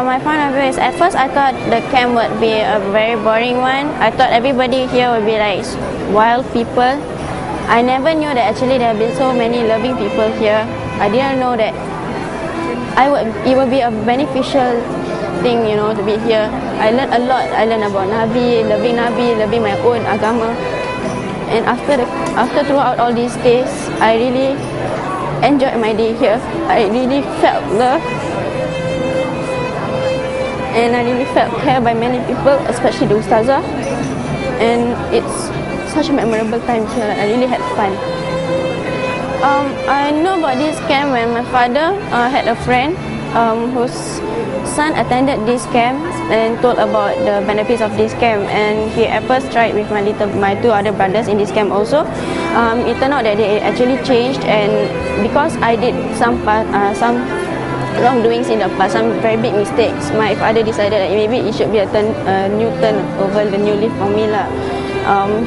my point of view is, at first I thought the camp would be a very boring one. I thought everybody here would be like wild people. I never knew that actually there have been so many loving people here. I didn't know that it would be a beneficial thing, you know, to be here. I learned a lot. I learned about Nabi, loving my own agama. And after throughout all these days, I really enjoyed my day here. I really felt love. And I really felt cared by many people, especially the Ustazah. And it's such a memorable time here. I really had fun. I know about this camp when my father had a friend whose son attended this camp and told about the benefits of this camp, and he at first tried with my two other brothers in this camp also. It turned out that they actually changed, and because I did some wrongdoings in the past, some very big mistakes, my father decided that maybe it should be a new turn over the new leaf for me lah.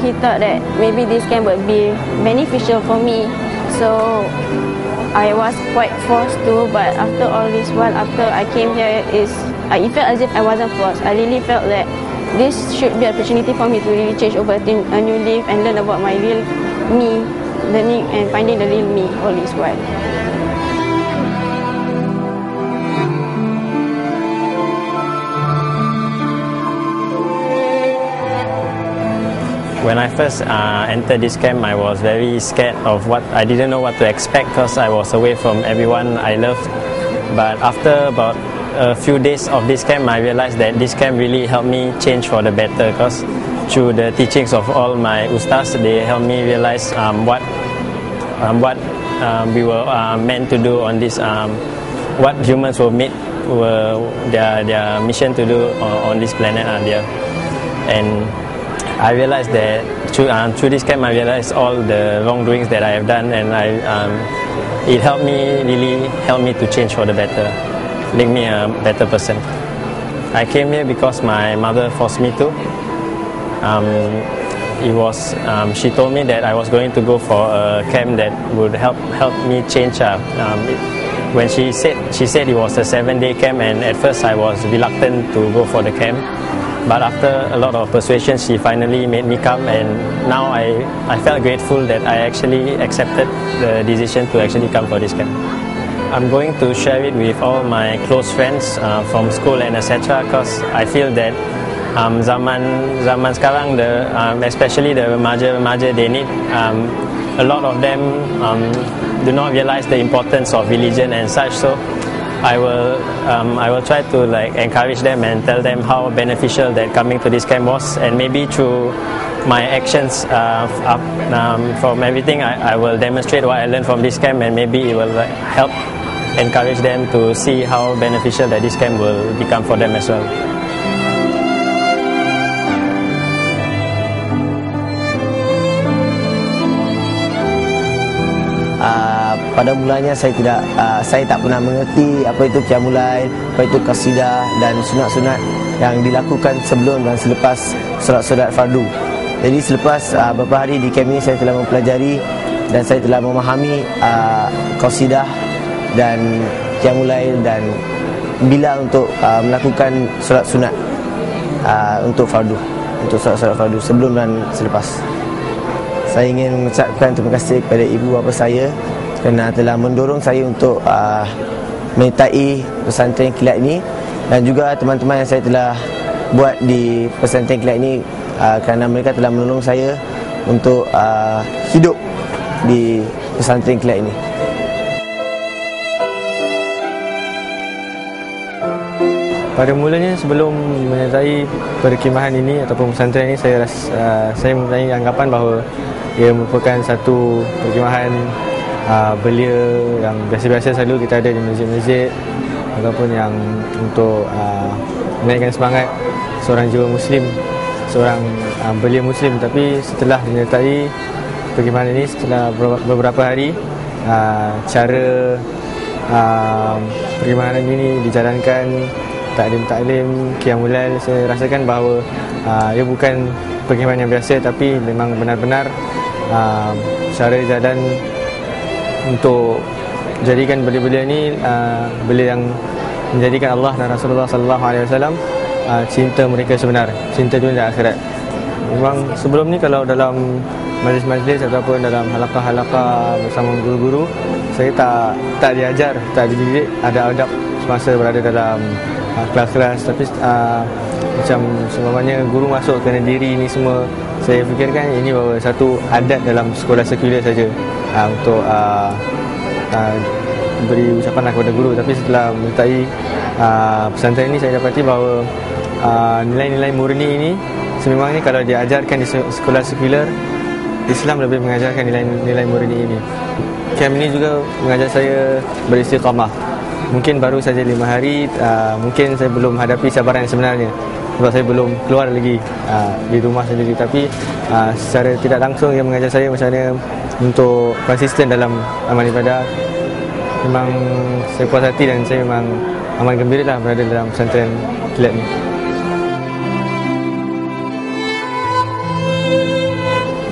He thought that maybe this camp would be beneficial for me, so I was quite forced to. But after all this while, after I came here, it felt as if I wasn't forced. I really felt that this should be an opportunity for me to really change over to a new leaf and learn about my real me, learning and finding the real me all this while. When I first entered this camp, I was very scared of I didn't know what to expect because I was away from everyone I loved. But after about a few days of this camp, I realized that this camp really helped me change for the better, because through the teachings of all my ustaz, they helped me realize what we were meant to do on this, what humans were made, their mission to do on this planet there. And I realized that through this camp, I realized all the wrongdoings that I have done, and it really helped me to change for the better, make me a better person. I came here because my mother forced me to. She told me that I was going to go for a camp that would help me change. When she said it was a 7-day camp, and at first I was reluctant to go for the camp. But after a lot of persuasion, she finally made me come, and now I felt grateful that I actually accepted the decision to actually come for this camp. I'm going to share it with all my close friends from school and etc. because I feel that zaman sekarang, especially the remaja, they need a lot of them do not realize the importance of religion and such. So I will try to encourage them and tell them how beneficial that coming to this camp was, and maybe through my actions from everything I will demonstrate what I learned from this camp, and maybe it will help encourage them to see how beneficial that this camp will become for them as well. Pada mulanya saya tak pernah mengerti apa itu qiyamul lail, apa itu qasidah dan sunat-sunat yang dilakukan sebelum dan selepas solat-solat fardu. Jadi selepas beberapa hari di camp ini, saya telah mempelajari dan saya telah memahami qasidah dan qiyamul lail dan bila untuk melakukan solat sunat untuk fardu, untuk solat-solat fardu sebelum dan selepas. Saya ingin mengucapkan terima kasih kepada ibu bapa saya kerana telah mendorong saya untuk menyertai pesantren kilat ini, dan juga teman-teman yang saya telah buat di pesantren kilat ini kerana mereka telah menolong saya untuk hidup di pesantren kilat ini. Pada mulanya, sebelum menyertai perkhidmatan ini ataupun pesantren ini, saya mempunyai anggapan bahawa ia merupakan satu perkhidmatan belia yang biasa-biasa selalu kita ada di masjid-masjid, ataupun yang untuk menaikkan semangat seorang jiwa Muslim, seorang belia Muslim. Tapi setelah menyertai perkhidmatan ini, setelah beberapa hari, cara perkhidmatan ini dijalankan, taklim-taklim, qiyamul lail, saya rasakan bahawa ia bukan perkhidmatan yang biasa, tapi memang benar-benar cara jalan untuk jadikan belia-belia ini belia yang menjadikan Allah dan Rasulullah sallallahu alaihi wasallam cinta mereka sebenar, cinta dunia dan akhirat. Memang sebelum ni kalau dalam majlis-majlis ataupun dalam halaqah-halaqah bersama guru-guru, saya tak diajar, tak dididik ada adab semasa berada dalam kelas-kelas. Tapi macam seumpamanya guru masuk kena diri ni semua, saya fikirkan ini bahawa satu adat dalam sekolah sekular saja untuk beri ucapan kepada guru. Tapi setelah menyertai pesantren ini, saya dapati bahawa nilai-nilai murni ini sememangnya kalau diajarkan di sekolah sekular, Islam lebih mengajarkan nilai-nilai murni ini. Camp ini juga mengajar saya beristiqamah. Mungkin baru saja 5 hari, mungkin saya belum hadapi cabaran yang sebenarnya sebab saya belum keluar lagi di rumah sendiri. Tapi secara tidak langsung ia mengajar saya macam mana untuk konsisten dalam amal ibadah. Memang saya puas hati dan saya memang amat gembira lah berada dalam pesantren kilat ni.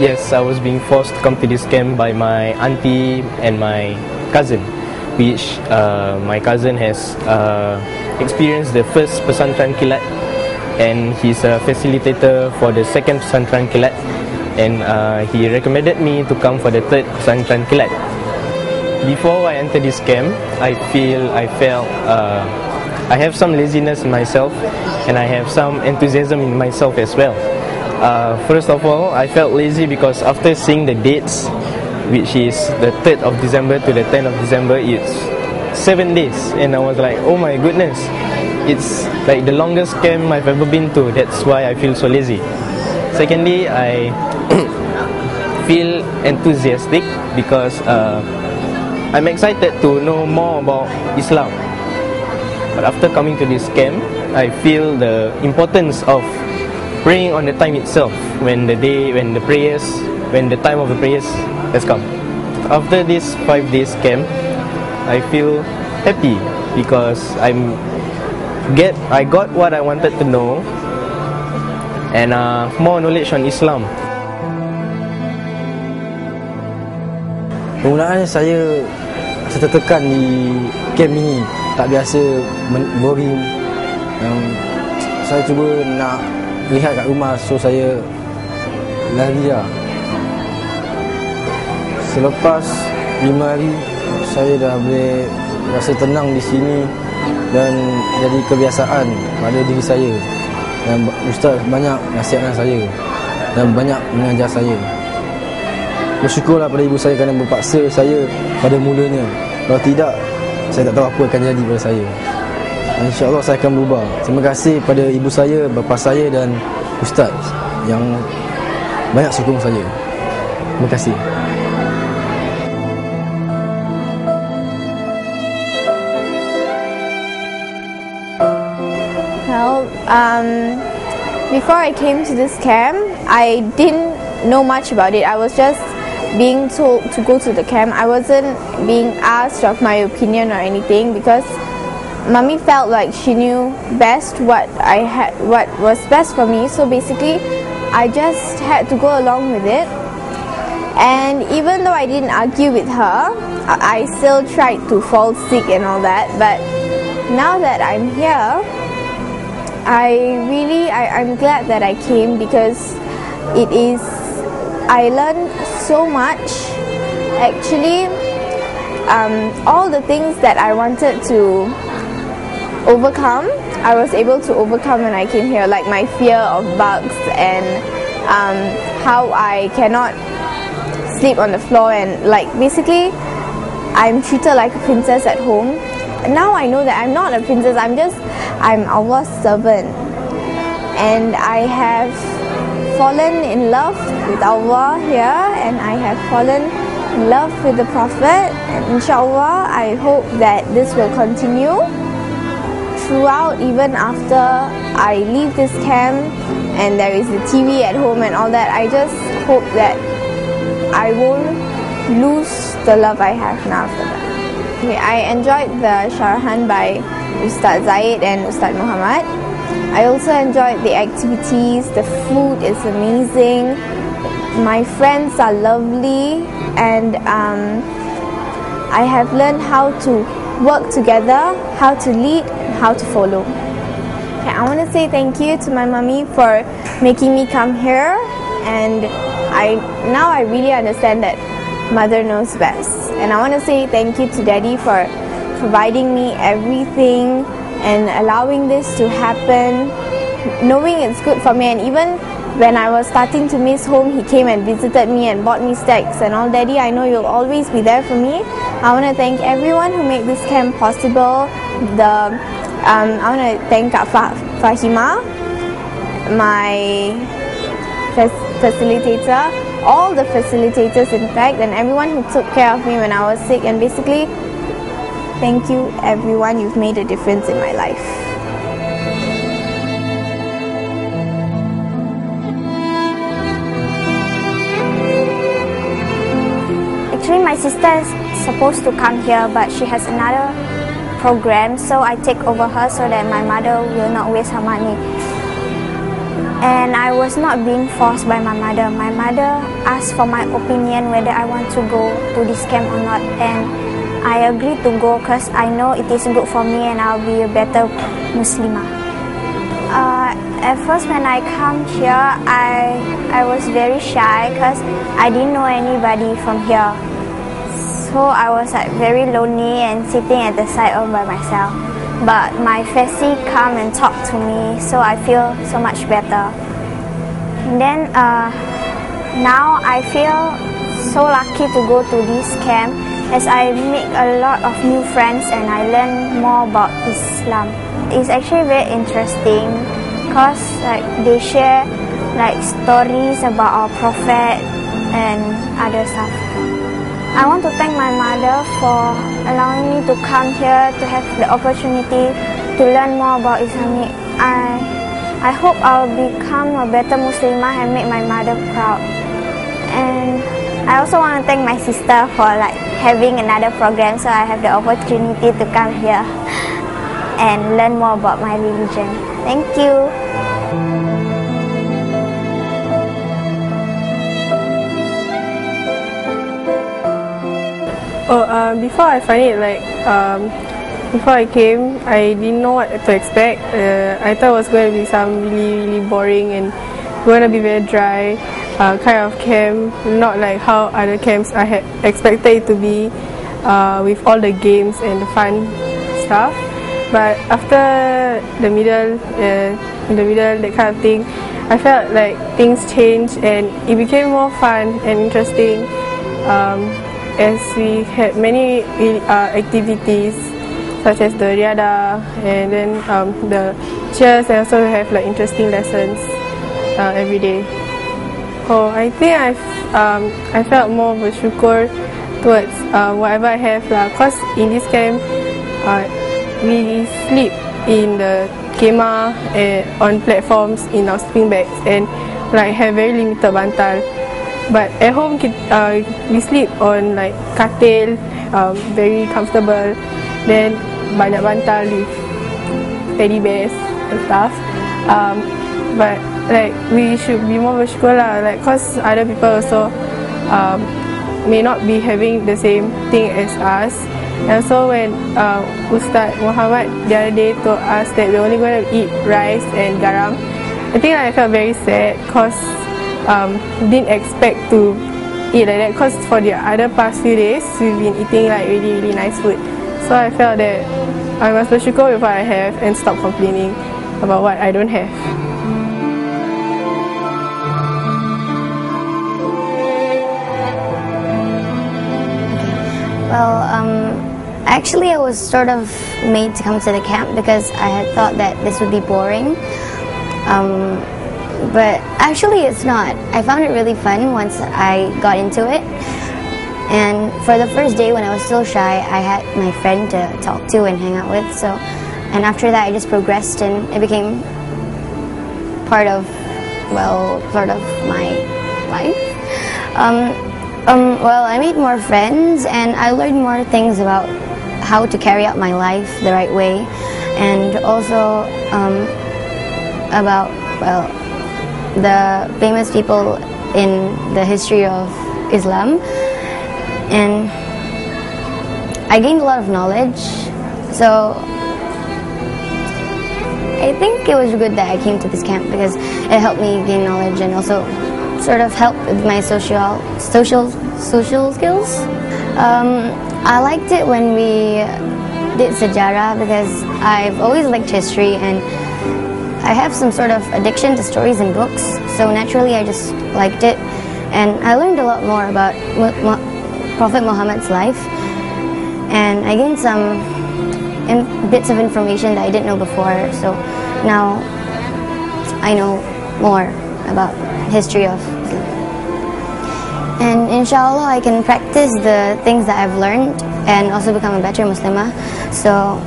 Yes, I was being forced to come to this camp by my auntie and my cousin, which my cousin has experienced the first Pesantren Kilat, and he's a facilitator for the second Pesantren Kilat, and he recommended me to come for the third Pesantren Kilat. Before I entered this camp, I felt I have some laziness in myself, and I have some enthusiasm in myself as well. First of all, I felt lazy because after seeing the dates, which is the 3rd of December to the 10th of December, it's 7 days, and I was like, oh my goodness, it's like the longest camp I've ever been to. That's why I feel so lazy. Secondly, I feel enthusiastic because I'm excited to know more about Islam. But after coming to this camp, I feel the importance of praying on the time itself, when the time of the prayers has come. After this 5 days camp, I feel happy because I got what I wanted to know, and more knowledge on Islam. Permulaannya saya tertekan di camp ini, tak biasa, boring. Saya cuba nak lihat kat rumah, so saya lari lah. Selepas 5 hari, saya dah boleh rasa tenang di sini dan jadi kebiasaan pada diri saya. Dan Ustaz banyak nasihatkan saya dan banyak mengajar saya. Bersyukurlah pada ibu saya kerana berpaksa saya pada mulanya. Kalau tidak, saya tak tahu apa akan jadi pada saya. InsyaAllah saya akan berubah. Terima kasih pada ibu saya, bapa saya dan Ustaz yang banyak sokong saya. Terima kasih. Well, before I came to this camp, I didn't know much about it. I was just being told to go to the camp. I wasn't being asked of my opinion or anything because Mummy felt like she knew best what was best for me. So basically, I just had to go along with it. And even though I didn't argue with her, I still tried to fall sick and all that. But now that I'm here, I'm glad that I came because I learned so much. Actually, all the things that I wanted to overcome, I was able to overcome when I came here, like my fear of bugs and how I cannot sleep on the floor, and like basically I'm treated like a princess at home. Now I know that I'm not a princess, I'm Allah's servant, and I have fallen in love with Allah here, and I have fallen in love with the Prophet, and inshallah I hope that this will continue throughout, even after I leave this camp and there is the TV at home and all that. I just hope that I won't lose the love I have now for that. Okay, I enjoyed the Sharahan by Ustaz Zaid and Ustaz Muhammad. I also enjoyed the activities. The food is amazing. My friends are lovely, and I have learned how to work together, how to lead, how to follow. Okay, I want to say thank you to my mommy for making me come here, and now I really understand that mother knows best. And I want to say thank you to daddy for providing me everything and allowing this to happen, knowing it's good for me. And even when I was starting to miss home, he came and visited me and bought me snacks and all. Daddy, I know you'll always be there for me. I want to thank everyone who made this camp possible. I want to thank Kak Fahima, my facilitator, all the facilitators in fact, and everyone who took care of me when I was sick. And basically, thank you everyone, you've made a difference in my life. Actually, my sister is supposed to come here, but she has another program, so I take over her so that my mother will not waste her money. And I was not being forced by my mother. My mother asked for my opinion whether I want to go to this camp or not, and I agreed to go because I know it is good for me and I'll be a better Muslimah. At first when I come here, I was very shy because I didn't know anybody from here. So I was like very lonely and sitting at the side all by myself. But my Fesi come and talk to me, so I feel so much better. And then now I feel so lucky to go to this camp, as I make a lot of new friends and I learn more about Islam. It's actually very interesting because like they share like stories about our Prophet and other stuff. I want to thank my mother for allowing me to come here to have the opportunity to learn more about Islamic. I hope I'll become a better Muslimah and make my mother proud. And I also want to thank my sister for like having another program, so I have the opportunity to come here and learn more about my religion. Thank you. Before I find it like, before I came, I didn't know what to expect. I thought it was going to be some really boring and going to be very dry kind of camp, not like how other camps I had expected it to be, with all the games and the fun stuff. But after the middle, that kind of thing, I felt like things changed and it became more fun and interesting. As we had many activities such as the riada and then the cheers, and also have like interesting lessons every day. Oh, I think I felt more bersyukur towards whatever I have lah. Cause in this camp, we sleep in the kemah on platforms in our sleeping bags and like have very limited bantal. But at home, we sleep on like katil, very comfortable. Then banyak bantal with teddy bears and stuff. But like we should be more bersyukur lah, like cause other people also may not be having the same thing as us. And so when Ustaz Muhammad the other day told us that we're only going to eat rice and garam, I think I felt very sad cause didn't expect to eat like that, because for the other past few days we've been eating like really nice food. So I felt that I must bersyukur with what I have and stop complaining about what I don't have. Well, actually I was sort of made to come to the camp because I had thought that this would be boring. But actually it's not. I found it really fun once I got into it. And for the first day when I was still shy, I had my friend to talk to and hang out with. And after that I just progressed and it became part of, well, sort of my life. Well, I made more friends and I learned more things about how to carry out my life the right way, and also about, well, the famous people in the history of Islam. And I gained a lot of knowledge So I think it was good that I came to this camp because it helped me gain knowledge and also sort of helped with my social skills. I liked it when we did sejarah because I've always liked history and I have some sort of addiction to stories and books, so naturally I just liked it, and I learned a lot more about Prophet Muhammad's life, and I gained some bits of information that I didn't know before, so now I know more about history of Islam. And inshallah I can practice the things that I've learned and also become a better Muslimah. So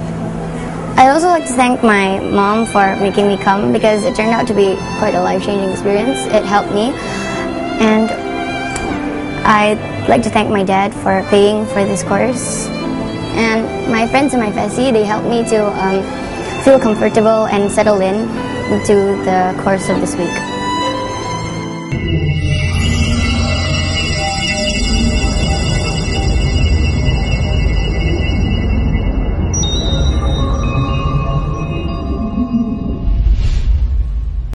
I'd also like to thank my mom for making me come because it turned out to be quite a life-changing experience. It helped me. And I'd like to thank my dad for paying for this course. And my friends and my FESI, they helped me to feel comfortable and settle in into the course of this week.